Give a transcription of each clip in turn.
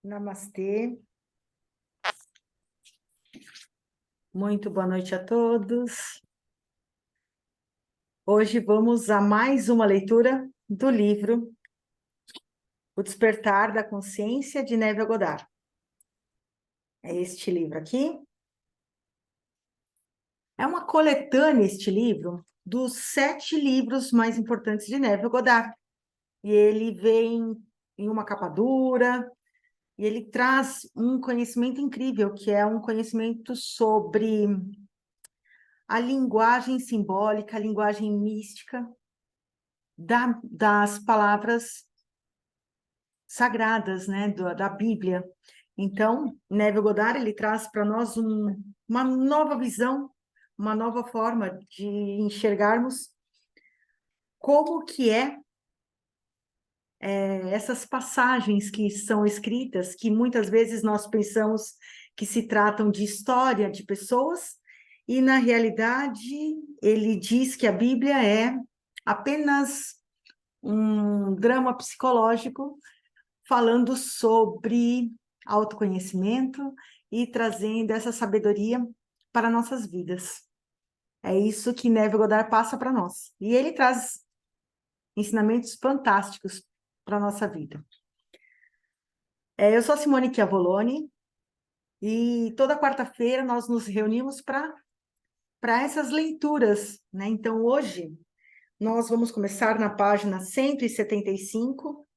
Namastê. Muito boa noite a todos. Hoje vamos a mais uma leitura do livro O Despertar da Consciência, de Neville Goddard. É este livro aqui. É uma coletânea, este livro, dos 7 livros mais importantes de Neville Goddard. E ele vem em uma capa dura, e ele traz um conhecimento incrível, que é um conhecimento sobre a linguagem simbólica, a linguagem mística das palavras sagradas, né, da Bíblia. Então, Neville Goddard, ele traz para nós uma nova visão, uma nova forma de enxergarmos como que essas passagens que são escritas, que muitas vezes nós pensamos que se tratam de história de pessoas, e na realidade ele diz que a Bíblia é apenas um drama psicológico falando sobre autoconhecimento e trazendo essa sabedoria para nossas vidas. É isso que Neville Goddard passa para nós. E ele traz ensinamentos fantásticos para a nossa vida. Eu sou a Simone Chiavoloni e toda quarta-feira nós nos reunimos para essas leituras, né? Então, hoje, nós vamos começar na página 175,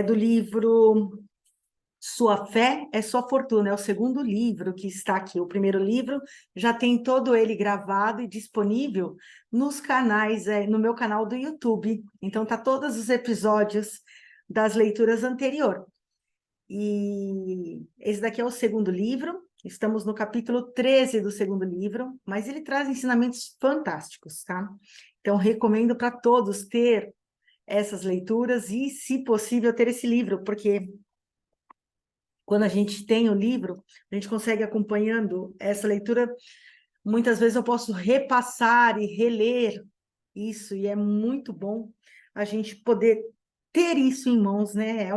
do livro Sua Fé é Sua Fortuna, é o segundo livro que está aqui. O primeiro livro já tem todo ele gravado e disponível nos canais, no meu canal do YouTube. Então, tá todos os episódios das leituras anteriores. E esse daqui é o segundo livro, estamos no capítulo 13 do segundo livro, mas ele traz ensinamentos fantásticos, tá? Então, recomendo para todos ter essas leituras e, se possível, ter esse livro, porque quando a gente tem o livro, a gente consegue acompanhando essa leitura. Muitas vezes eu posso repassar e reler isso, e é muito bom a gente poder ter isso em mãos, né?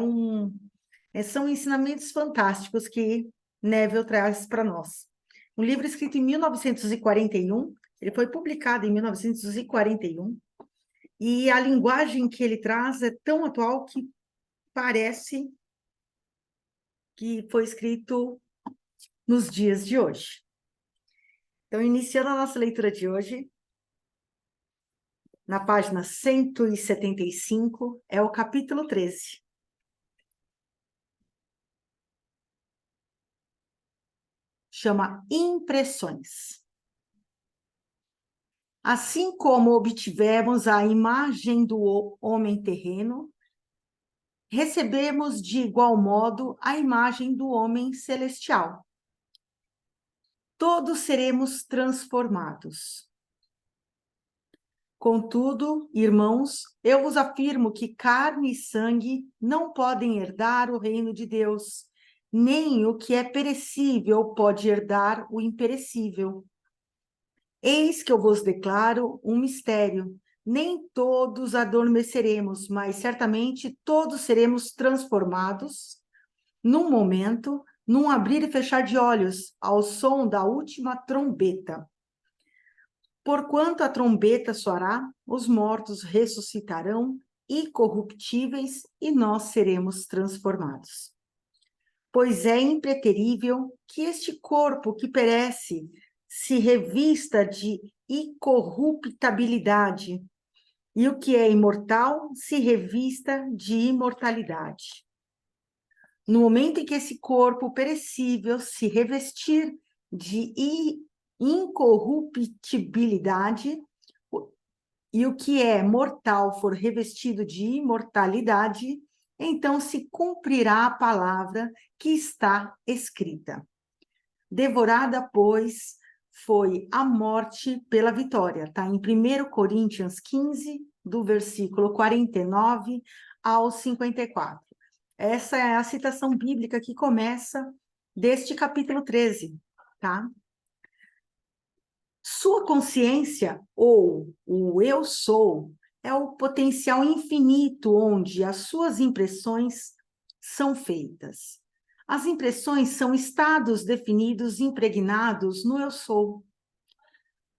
São ensinamentos fantásticos que Neville traz para nós. Um livro escrito em 1941, ele foi publicado em 1941, e a linguagem que ele traz é tão atual que parece que foi escrito nos dias de hoje. Então, iniciando a nossa leitura de hoje, na página 175, é o capítulo 13. Chama Impressões. Assim como obtivemos a imagem do homem terreno, recebemos de igual modo a imagem do homem celestial. Todos seremos transformados. Contudo, irmãos, eu vos afirmo que carne e sangue não podem herdar o reino de Deus, nem o que é perecível pode herdar o imperecível. Eis que eu vos declaro um mistério. Nem todos adormeceremos, mas certamente todos seremos transformados num momento, num abrir e fechar de olhos, ao som da última trombeta. Porquanto a trombeta soará, os mortos ressuscitarão, incorruptíveis, e nós seremos transformados. Pois é impreterível que este corpo que perece se revista de incorruptibilidade, e o que é imortal se revista de imortalidade. No momento em que esse corpo perecível se revestir de incorruptibilidade, e o que é mortal for revestido de imortalidade, então se cumprirá a palavra que está escrita. Devorada, pois, foi a morte pela vitória. Está em 1 Coríntios 15, do versículo 49 ao 54. Essa é a citação bíblica que começa deste capítulo 13, tá? Sua consciência, ou o eu sou, é o potencial infinito onde as suas impressões são feitas. As impressões são estados definidos, impregnados no eu sou.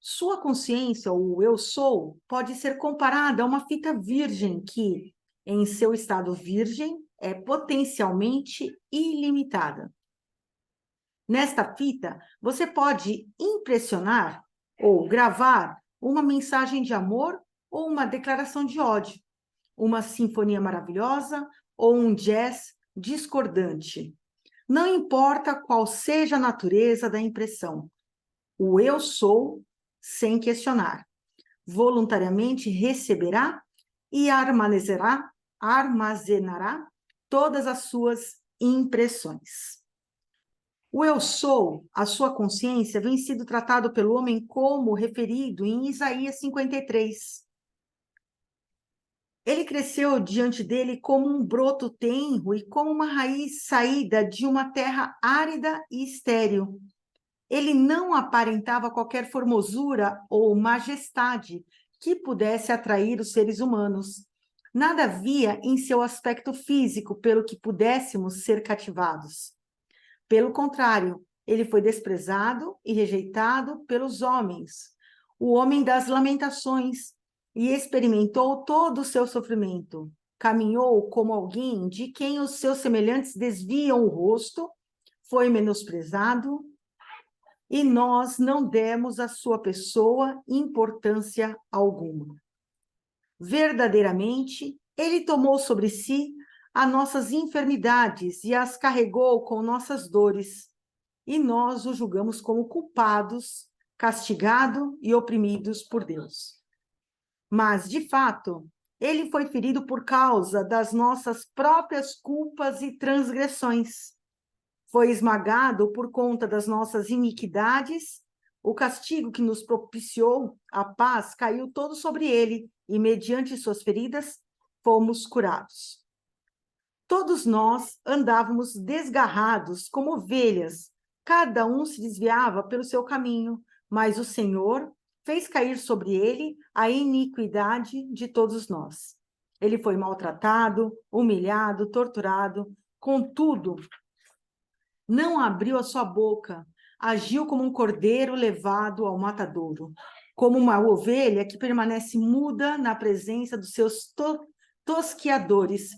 Sua consciência, ou eu sou, pode ser comparada a uma fita virgem que, em seu estado virgem, é potencialmente ilimitada. Nesta fita, você pode impressionar ou gravar uma mensagem de amor ou uma declaração de ódio, uma sinfonia maravilhosa ou um jazz discordante. Não importa qual seja a natureza da impressão, o eu sou, sem questionar, voluntariamente receberá e armazenará todas as suas impressões. O eu sou, a sua consciência, vem sido tratado pelo homem como referido em Isaías 53. Ele cresceu diante dele como um broto tenro e como uma raiz saída de uma terra árida e estéril. Ele não aparentava qualquer formosura ou majestade que pudesse atrair os seres humanos. Nada havia em seu aspecto físico pelo que pudéssemos ser cativados. Pelo contrário, ele foi desprezado e rejeitado pelos homens, o homem das lamentações, e experimentou todo o seu sofrimento. Caminhou como alguém de quem os seus semelhantes desviam o rosto, foi menosprezado, e nós não demos à sua pessoa importância alguma. Verdadeiramente, ele tomou sobre si as nossas enfermidades e as carregou com nossas dores, e nós o julgamos como culpados, castigados e oprimidos por Deus. Mas, de fato, ele foi ferido por causa das nossas próprias culpas e transgressões. Foi esmagado por conta das nossas iniquidades. O castigo que nos propiciou a paz caiu todo sobre ele, e mediante suas feridas fomos curados. Todos nós andávamos desgarrados como ovelhas, cada um se desviava pelo seu caminho, mas o Senhor fez cair sobre ele a iniquidade de todos nós. Ele foi maltratado, humilhado, torturado, contudo, não abriu a sua boca, agiu como um cordeiro levado ao matadouro, como uma ovelha que permanece muda na presença dos seus tosquiadores.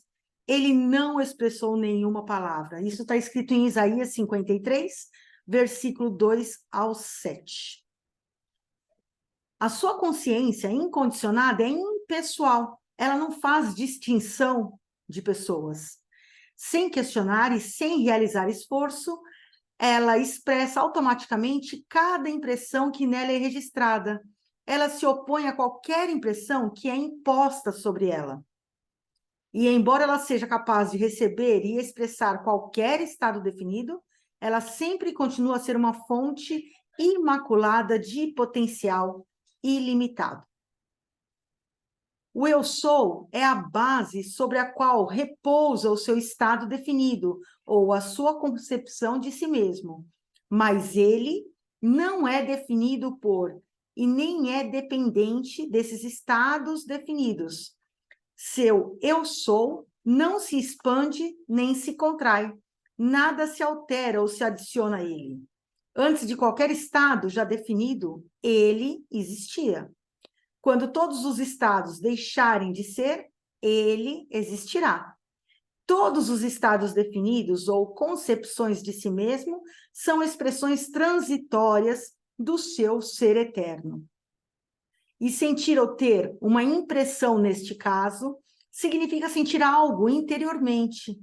Ele não expressou nenhuma palavra. Isso está escrito em Isaías 53, versículo 2 ao 7. A sua consciência incondicionada é impessoal. Ela não faz distinção de pessoas. Sem questionar e sem realizar esforço, ela expressa automaticamente cada impressão que nela é registrada. Ela se opõe a qualquer impressão que é imposta sobre ela. E, embora ela seja capaz de receber e expressar qualquer estado definido, ela sempre continua a ser uma fonte imaculada de potencial ilimitado. O eu sou é a base sobre a qual repousa o seu estado definido, ou a sua concepção de si mesmo. Mas ele não é definido por, e nem é dependente desses estados definidos. Seu eu sou não se expande nem se contrai. Nada se altera ou se adiciona a ele. Antes de qualquer estado já definido, ele existia. Quando todos os estados deixarem de ser, ele existirá. Todos os estados definidos ou concepções de si mesmo são expressões transitórias do seu ser eterno. E sentir ou ter uma impressão neste caso significa sentir algo interiormente.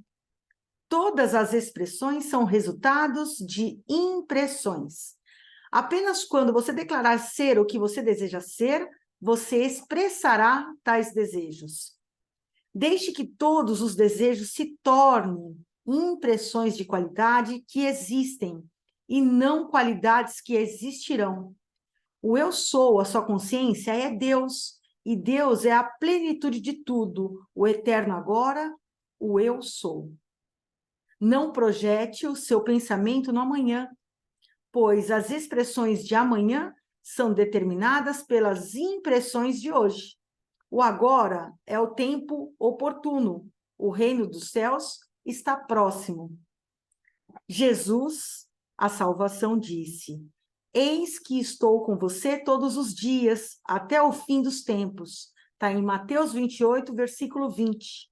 Todas as expressões são resultados de impressões. Apenas quando você declarar ser o que você deseja ser, você expressará tais desejos. Deixe que todos os desejos se tornem impressões de qualidade que existem e não qualidades que existirão. O eu sou, a sua consciência, é Deus, e Deus é a plenitude de tudo, o eterno agora, o eu sou. Não projete o seu pensamento no amanhã, pois as expressões de amanhã são determinadas pelas impressões de hoje. O agora é o tempo oportuno. O reino dos céus está próximo. Jesus, a salvação, disse: eis que estou com você todos os dias, até o fim dos tempos. Está em Mateus 28, versículo 20.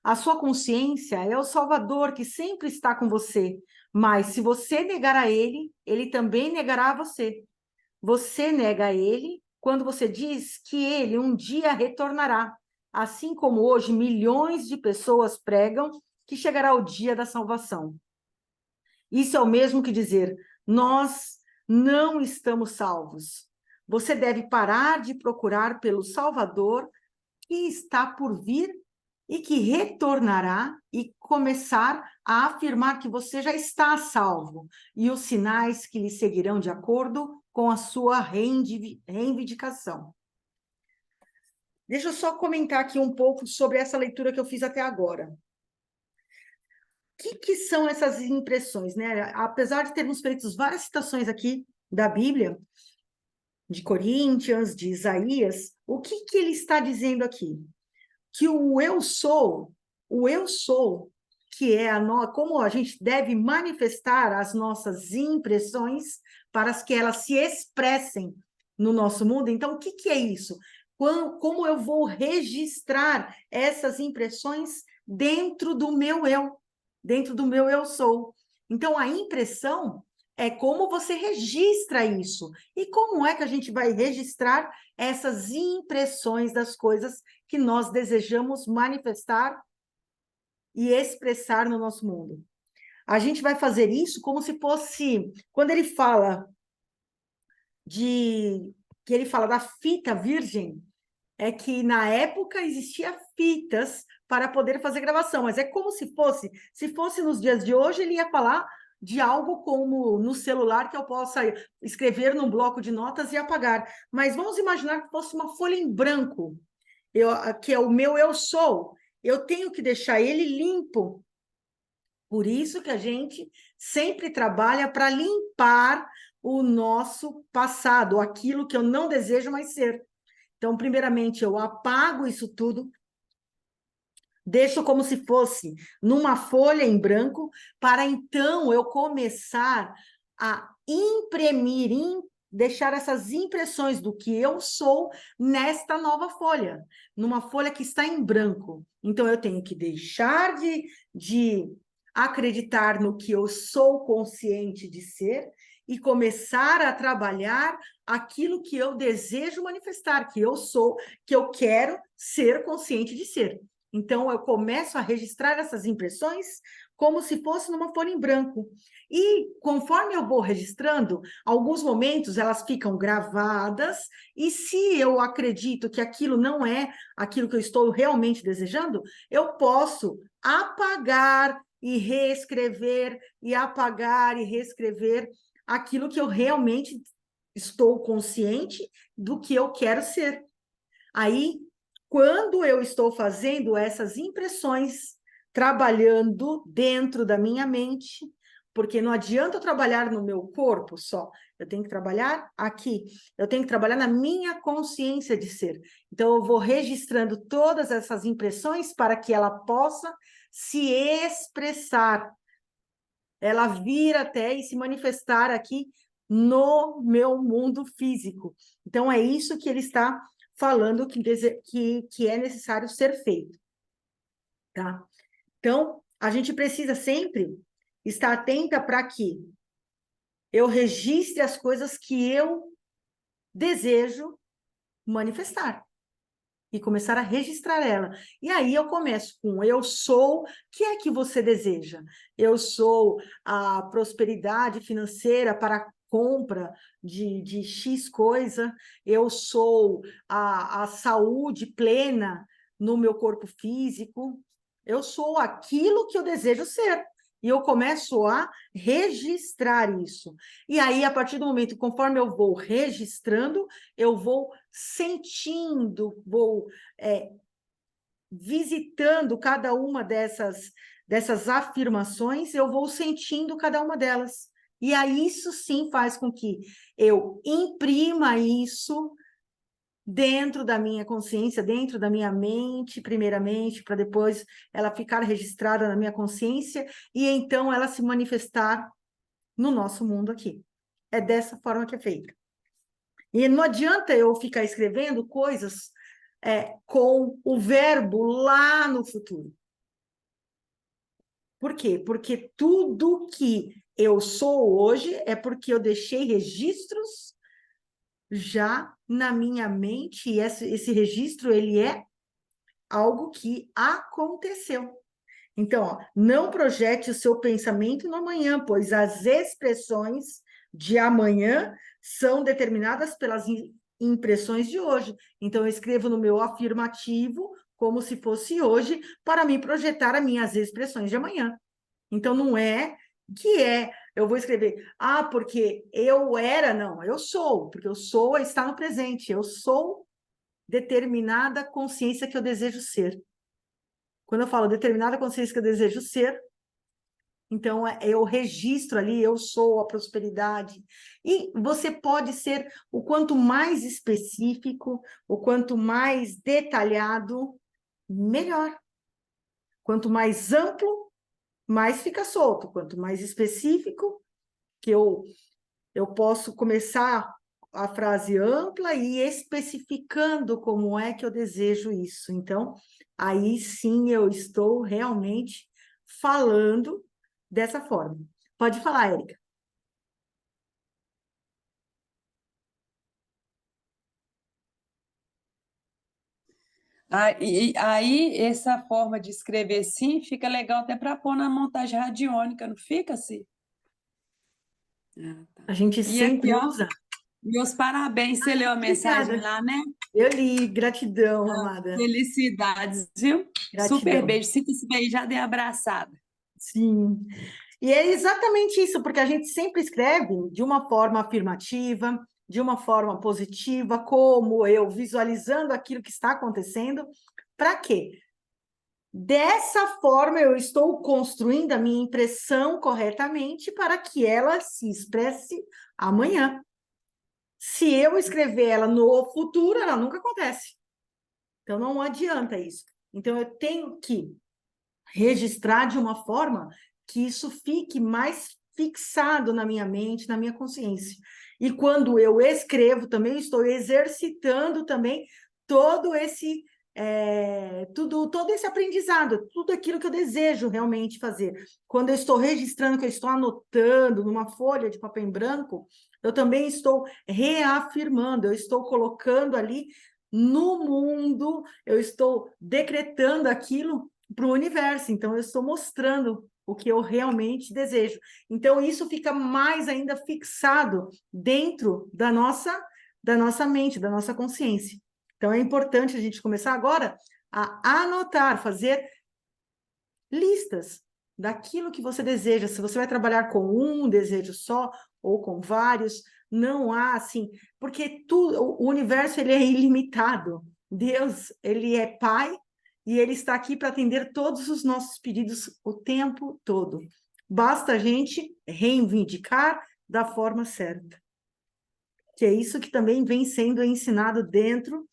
A sua consciência é o Salvador que sempre está com você, mas se você negar a ele, ele também negará a você. Você nega a ele quando você diz que ele um dia retornará, assim como hoje milhões de pessoas pregam que chegará o dia da salvação. Isso é o mesmo que dizer: nós não estamos salvos. Você deve parar de procurar pelo Salvador que está por vir e que retornará e começar a afirmar que você já está salvo e os sinais que lhe seguirão de acordo com a sua reivindicação. Deixa eu só comentar aqui um pouco sobre essa leitura que eu fiz até agora. O que são essas impressões, né? Apesar de termos feito várias citações aqui da Bíblia, de Coríntios, de Isaías, o que ele está dizendo aqui? Que o eu sou, que é como a gente deve manifestar as nossas impressões para que elas se expressem no nosso mundo. Então, o que é isso? Como eu vou registrar essas impressões dentro do meu eu sou? Então, a impressão é como você registra isso. E como é que a gente vai registrar essas impressões das coisas que nós desejamos manifestar e expressar no nosso mundo? A gente vai fazer isso como se fosse, quando ele fala da fita virgem, é que na época existia fitas para poder fazer gravação, mas é como se fosse nos dias de hoje, ele ia falar de algo como no celular, que eu possa escrever num bloco de notas e apagar. Mas vamos imaginar que fosse uma folha em branco, que é o meu eu sou. Eu tenho que deixar ele limpo. Por isso que a gente sempre trabalha para limpar o nosso passado, aquilo que eu não desejo mais ser. Então, primeiramente, eu apago isso tudo, deixo como se fosse numa folha em branco, para então eu começar a imprimir, deixar essas impressões do que eu sou nesta nova folha, numa folha que está em branco. Então, eu tenho que deixar de acreditar no que eu sou consciente de ser e começar a trabalhar aquilo que eu desejo manifestar, que eu sou, que eu quero ser consciente de ser. Então, eu começo a registrar essas impressões como se fosse numa folha em branco. E, conforme eu vou registrando, alguns momentos elas ficam gravadas, e se eu acredito que aquilo não é aquilo que eu estou realmente desejando, eu posso apagar e reescrever, e apagar e reescrever aquilo que eu realmente estou consciente do que eu quero ser. Aí, quando eu estou fazendo essas impressões, trabalhando dentro da minha mente, porque não adianta eu trabalhar no meu corpo só, eu tenho que trabalhar aqui, eu tenho que trabalhar na minha consciência de ser. Então, eu vou registrando todas essas impressões para que ela possa se expressar, ela vir até e se manifestar aqui no meu mundo físico. Então, é isso que ele está falando que é necessário ser feito. Tá? Então, a gente precisa sempre estar atenta para que eu registre as coisas que eu desejo manifestar e começar a registrar ela. E aí eu começo com eu sou, o que é que você deseja? Eu sou a prosperidade financeira para compra de X coisa, eu sou a saúde plena no meu corpo físico, eu sou aquilo que eu desejo ser. E eu começo a registrar isso. E aí, a partir do momento, conforme eu vou registrando, eu vou sentindo, vou visitando cada uma dessas afirmações, eu vou sentindo cada uma delas. E aí, isso sim faz com que eu imprima isso dentro da minha consciência, dentro da minha mente, primeiramente, para depois ela ficar registrada na minha consciência e então ela se manifestar no nosso mundo aqui. É dessa forma que é feito. E não adianta eu ficar escrevendo coisas com o verbo lá no futuro. Por quê? Porque tudo que eu sou hoje é porque eu deixei registros já na minha mente, e esse registro, ele é algo que aconteceu. Então, ó, não projete o seu pensamento no amanhã, pois as expressões de amanhã são determinadas pelas impressões de hoje. Então, eu escrevo no meu afirmativo como se fosse hoje, para me projetar as minhas expressões de amanhã. Então, não é eu vou escrever, porque eu era, não, eu sou, porque eu sou está no presente, eu sou determinada consciência que eu desejo ser. Quando eu falo determinada consciência que eu desejo ser, então eu registro ali, eu sou a prosperidade. E você pode ser o quanto mais específico, o quanto mais detalhado, melhor. Quanto mais amplo, mais fica solto. Quanto mais específico, que eu posso começar a frase ampla e especificando como é que eu desejo isso. Então, aí sim eu estou realmente falando dessa forma. Pode falar, Érica. Aí, essa forma de escrever assim fica legal até para pôr na montagem radiônica, não fica assim? Ah, tá. A gente E aqui, sempre ó, usa. meus parabéns, você leu a mensagem Obrigada. lá, né? Eu li. Gratidão, amada. Felicidades, viu? Super Gratidão. beijo. Sinta-se bem, já dei abraçada. Sim. E é exatamente isso, porque a gente sempre escreve de uma forma afirmativa, de uma forma positiva, como eu, visualizando aquilo que está acontecendo. Para quê? Dessa forma, eu estou construindo a minha impressão corretamente para que ela se expresse amanhã. Se eu escrever ela no futuro, ela nunca acontece. Então, não adianta isso. Então, eu tenho que registrar de uma forma que isso fique mais fixado na minha mente, na minha consciência. E quando eu escrevo também, estou exercitando também todo esse todo esse aprendizado, tudo aquilo que eu desejo realmente fazer. Quando eu estou registrando, que eu estou anotando numa folha de papel em branco, eu também estou reafirmando, eu estou colocando ali no mundo, eu estou decretando aquilo para o universo. Então, eu estou mostrando o que eu realmente desejo. Então, isso fica mais ainda fixado dentro da nossa mente, da nossa consciência. Então, é importante a gente começar agora a anotar, fazer listas daquilo que você deseja. Se você vai trabalhar com um desejo só ou com vários, não há assim, porque o universo ele é ilimitado. Deus, ele é Pai e ele está aqui para atender todos os nossos pedidos o tempo todo. Basta a gente reivindicar da forma certa. Que é isso que também vem sendo ensinado dentro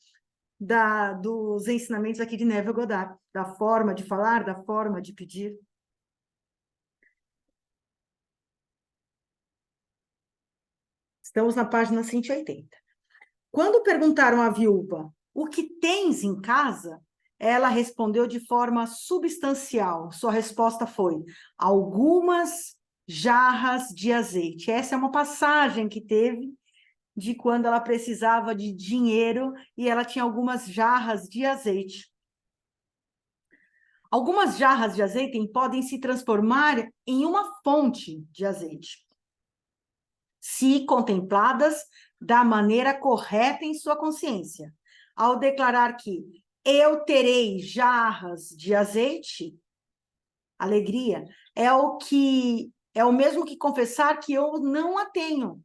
dos ensinamentos aqui de Neville Goddard, da forma de falar, da forma de pedir. Estamos na página 180. Quando perguntaram à viúva o que tens em casa, ela respondeu de forma substancial. Sua resposta foi: algumas jarras de azeite. Essa é uma passagem que teve de quando ela precisava de dinheiro e ela tinha algumas jarras de azeite. Algumas jarras de azeite podem se transformar em uma fonte de azeite, se contempladas da maneira correta em sua consciência. Ao declarar que eu terei jarras de azeite, alegria, é o mesmo que confessar que eu não a tenho.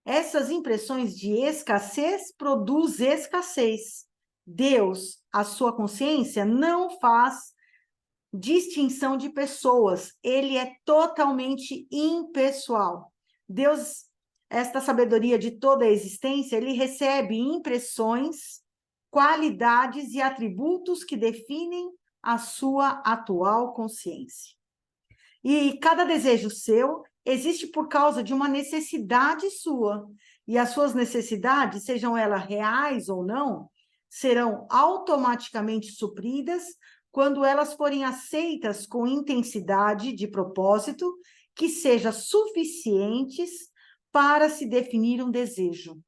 Essas impressões de escassez produzem escassez. Deus, a sua consciência, não faz distinção de pessoas. Ele é totalmente impessoal. Deus esta sabedoria de toda a existência, ele recebe impressões, qualidades e atributos que definem a sua atual consciência. E cada desejo seu existe por causa de uma necessidade sua, e as suas necessidades, sejam elas reais ou não, serão automaticamente supridas quando elas forem aceitas com intensidade de propósito que seja suficientes para se definir um desejo.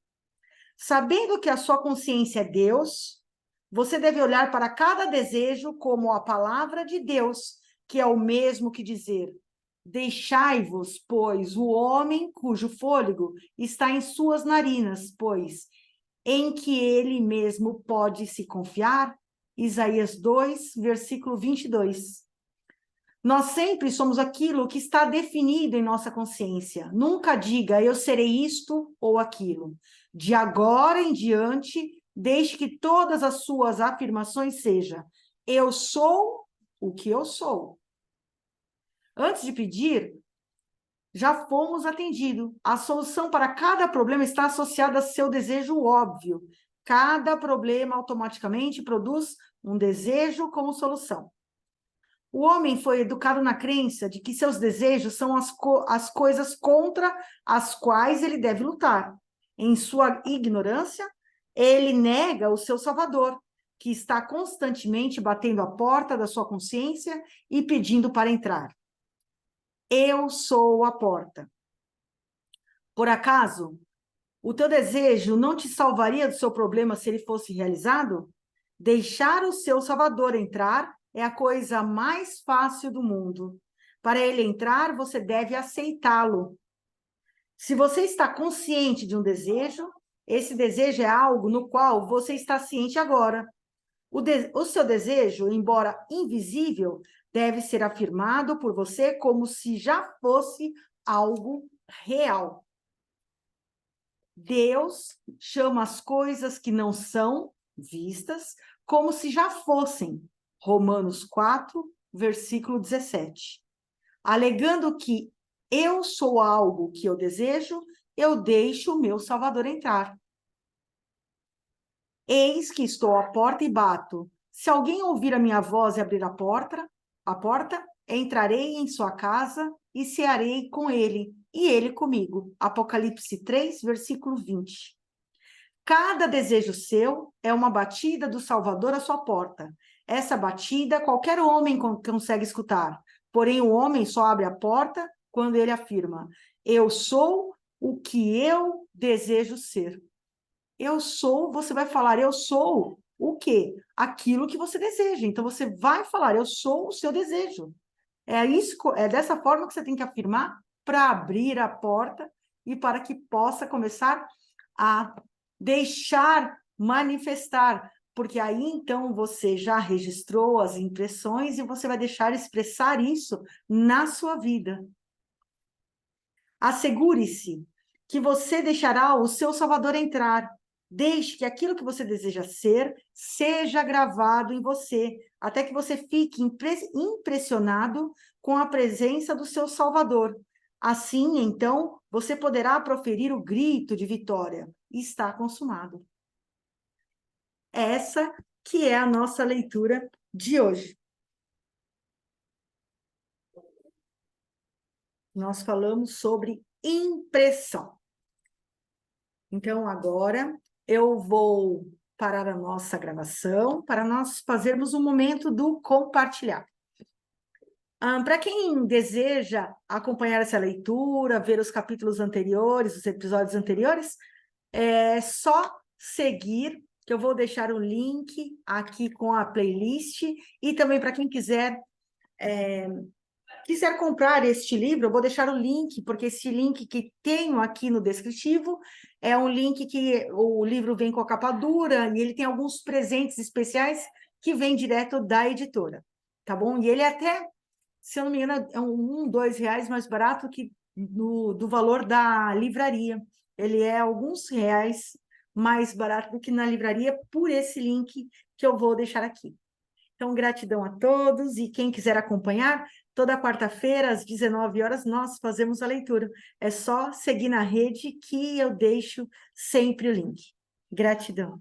Sabendo que a sua consciência é Deus, você deve olhar para cada desejo como a palavra de Deus, que é o mesmo que dizer: deixai-vos, pois, o homem cujo fôlego está em suas narinas, pois em que ele mesmo pode se confiar. Isaías 2, versículo 22. Nós sempre somos aquilo que está definido em nossa consciência. Nunca diga, eu serei isto ou aquilo. De agora em diante, deixe que todas as suas afirmações sejam: eu sou o que eu sou. Antes de pedir, já fomos atendidos. A solução para cada problema está associada a seu desejo óbvio. Cada problema automaticamente produz um desejo como solução. O homem foi educado na crença de que seus desejos são as coisas contra as quais ele deve lutar. Em sua ignorância, ele nega o seu Salvador, que está constantemente batendo a porta da sua consciência e pedindo para entrar. Eu sou a porta. Por acaso, o teu desejo não te salvaria do seu problema se ele fosse realizado? Deixar o seu Salvador entrar é a coisa mais fácil do mundo. Para ele entrar, você deve aceitá-lo. Se você está consciente de um desejo, esse desejo é algo no qual você está ciente agora. O seu desejo, embora invisível, deve ser afirmado por você como se já fosse algo real. Deus chama as coisas que não são vistas como se já fossem. Romanos 4, versículo 17. Alegando que eu sou algo que eu desejo, eu deixo o meu Salvador entrar. Eis que estou à porta e bato. Se alguém ouvir a minha voz e abrir a porta, entrarei em sua casa e cearei com ele, e ele comigo. Apocalipse 3, versículo 20. Cada desejo seu é uma batida do Salvador à sua porta. Essa batida qualquer homem consegue escutar. Porém, o homem só abre a porta quando ele afirma: eu sou o que eu desejo ser. Eu sou, você vai falar, eu sou o quê? Aquilo que você deseja. Então, você vai falar, eu sou o seu desejo. É dessa forma que você tem que afirmar para abrir a porta e para que possa começar a deixar manifestar, porque aí então você já registrou as impressões e você vai deixar expressar isso na sua vida. Assegure-se que você deixará o seu Salvador entrar. Deixe que aquilo que você deseja ser seja gravado em você, até que você fique impressionado com a presença do seu Salvador. Assim, então, você poderá proferir o grito de vitória. Está consumado. Essa que é a nossa leitura de hoje. Nós falamos sobre impressão. Então, agora eu vou parar a nossa gravação para nós fazermos um momento do compartilhar. Para quem deseja acompanhar essa leitura, ver os capítulos anteriores, os episódios anteriores, é só seguir, que eu vou deixar o link aqui com a playlist, e também para quem quiser comprar este livro, eu vou deixar o link, porque esse link que tenho aqui no descritivo é um link que o livro vem com a capa dura e ele tem alguns presentes especiais que vêm direto da editora, tá bom? E ele é até, se eu não me engano, é R$1, R$2 mais barato que do valor da livraria. Ele é alguns reais mais barato do que na livraria por esse link que eu vou deixar aqui. Então, gratidão a todos, e quem quiser acompanhar, Toda quarta-feira, às 19 horas, nós fazemos a leitura. É só seguir na rede que eu deixo sempre o link. Gratidão.